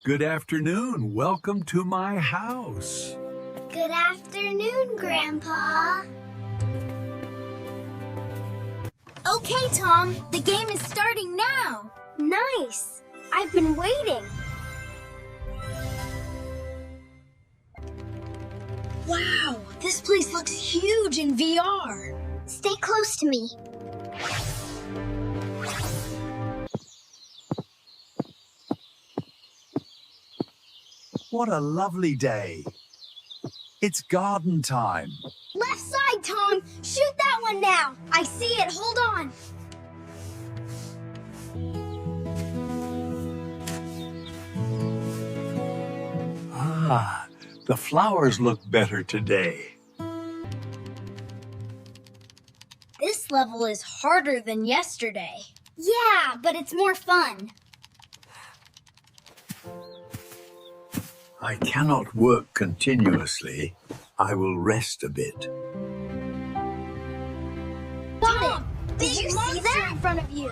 Good afternoon. Welcome to my house. Good afternoon, Grandpa. Okay, Tom. The game is starting now. Nice. I've been waiting. Wow, this place looks huge in VR. Stay close to me. What a lovely day. It's garden time. Left side, Tom. Shoot that one now. I see it. Hold on. Ah, the flowers look better today. This level is harder than yesterday. Yeah, but it's more fun. I cannot work continuously. I will rest a bit. Tom, did you see that in front of you?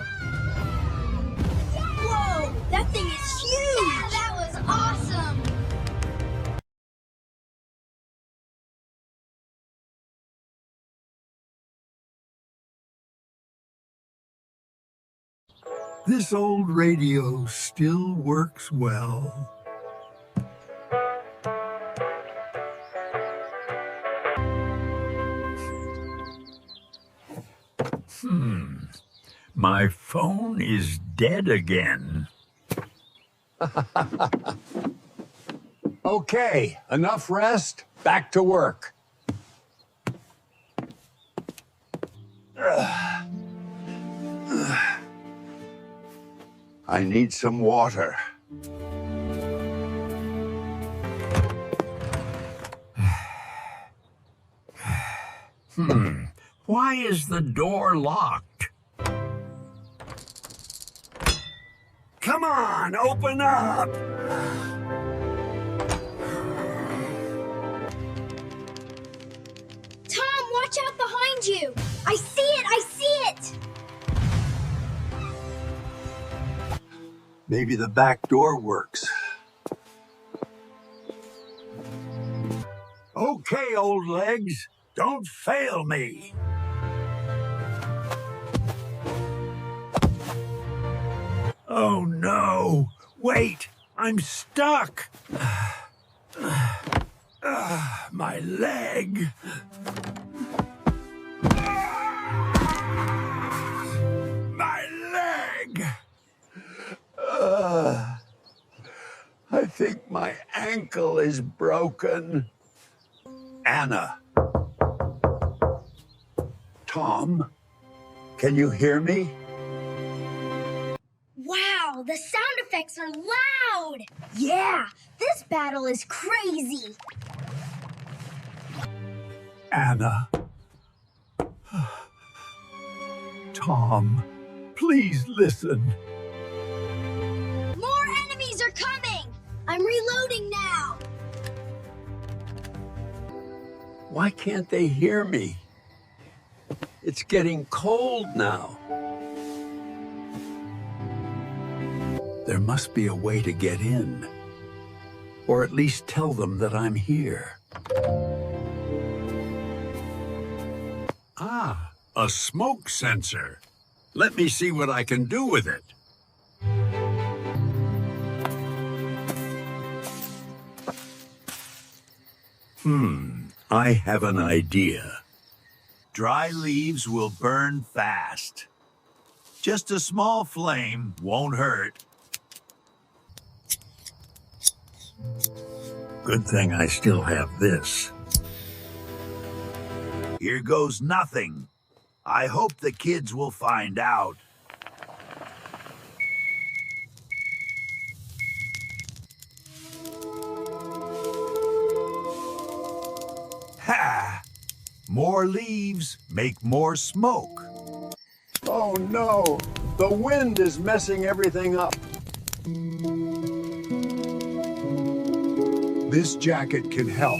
Whoa, that thing is huge! Yeah, that was awesome! This old radio still works well. My phone is dead again. Okay, enough rest. Back to work. I need some water. Why is the door locked? Come on, open up! Tom, watch out behind you! I see it! I see it! Maybe the back door works. Okay, old legs, don't fail me. Oh no! Wait, I'm stuck. My leg. My leg. I think my ankle is broken. Anna. Tom, can you hear me? Wow, the sound effects are loud! Yeah, this battle is crazy! Anna. Tom, please listen. More enemies are coming! I'm reloading now! Why can't they hear me? It's getting cold now. There must be a way to get in. Or at least tell them that I'm here. Ah, a smoke sensor. Let me see what I can do with it. I have an idea. Dry leaves will burn fast. Just a small flame won't hurt. Good thing I still have this. Here goes nothing. I hope the kids will find out. Ha! More leaves make more smoke. Oh no, the wind is messing everything up. This jacket can help.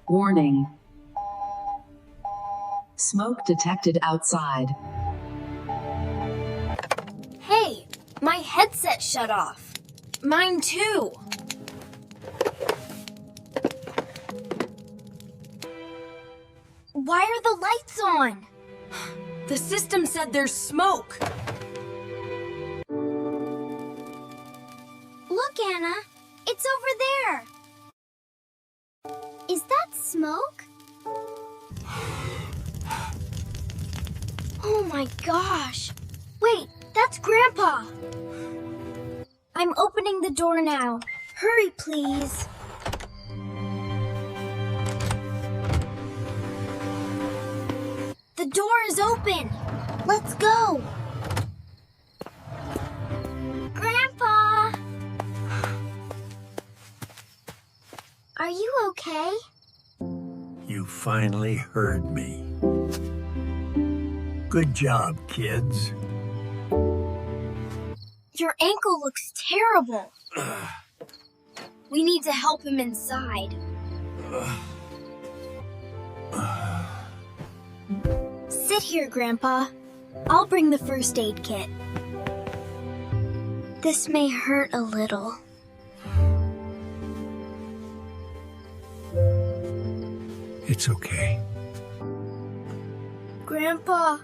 Warning. Smoke detected outside. headset shut off. Mine too. Why are the lights on? The system said there's smoke. Look, Anna. It's over there. Is that smoke? Oh my gosh. Wait, that's Grandpa. I'm opening the door now. Hurry, please. The door is open. Let's go. Grandpa! Are you okay? You finally heard me. Good job, kids. Your ankle looks terrible. We need to help him inside. Sit here, Grandpa. I'll bring the first aid kit. This may hurt a little. It's okay. Grandpa,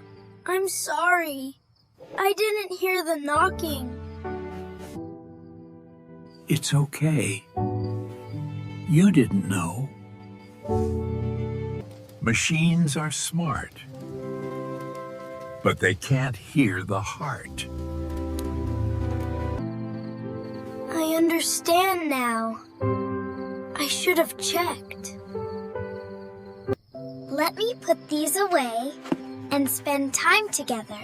I'm sorry. I didn't hear the knocking. It's okay. You didn't know. Machines are smart, but they can't hear the heart. I understand now. I should have checked. Let me put these away and spend time together.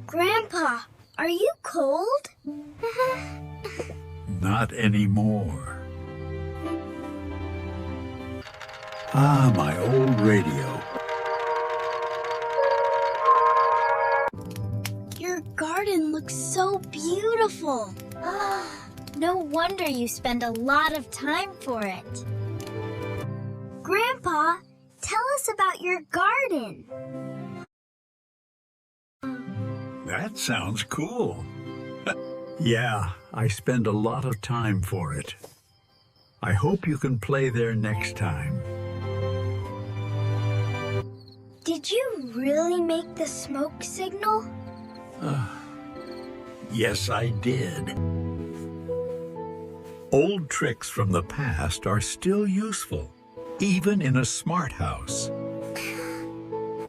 Grandpa, are you cold? Not anymore. Ah, my old radio. Your garden looks so beautiful. No wonder you spend a lot of time for it. Grandpa, tell us about your garden. That sounds cool. Yeah, I spend a lot of time for it. I hope you can play there next time. Did you really make the smoke signal? Yes, I did. Old tricks from the past are still useful, even in a smart house.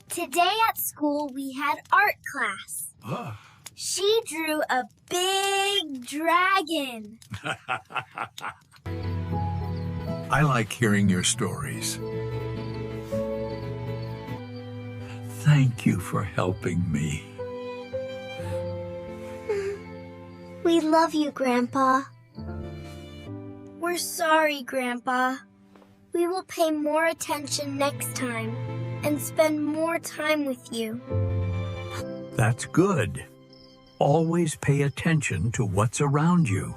Today at school we had art class. She drew a big dragon. I like hearing your stories. Thank you for helping me. We love you, Grandpa. We're sorry, Grandpa. We will pay more attention next time and spend more time with you. That's good. Always pay attention to what's around you.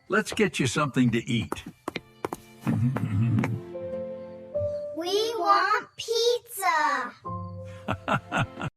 Let's get you something to eat. We want pizza.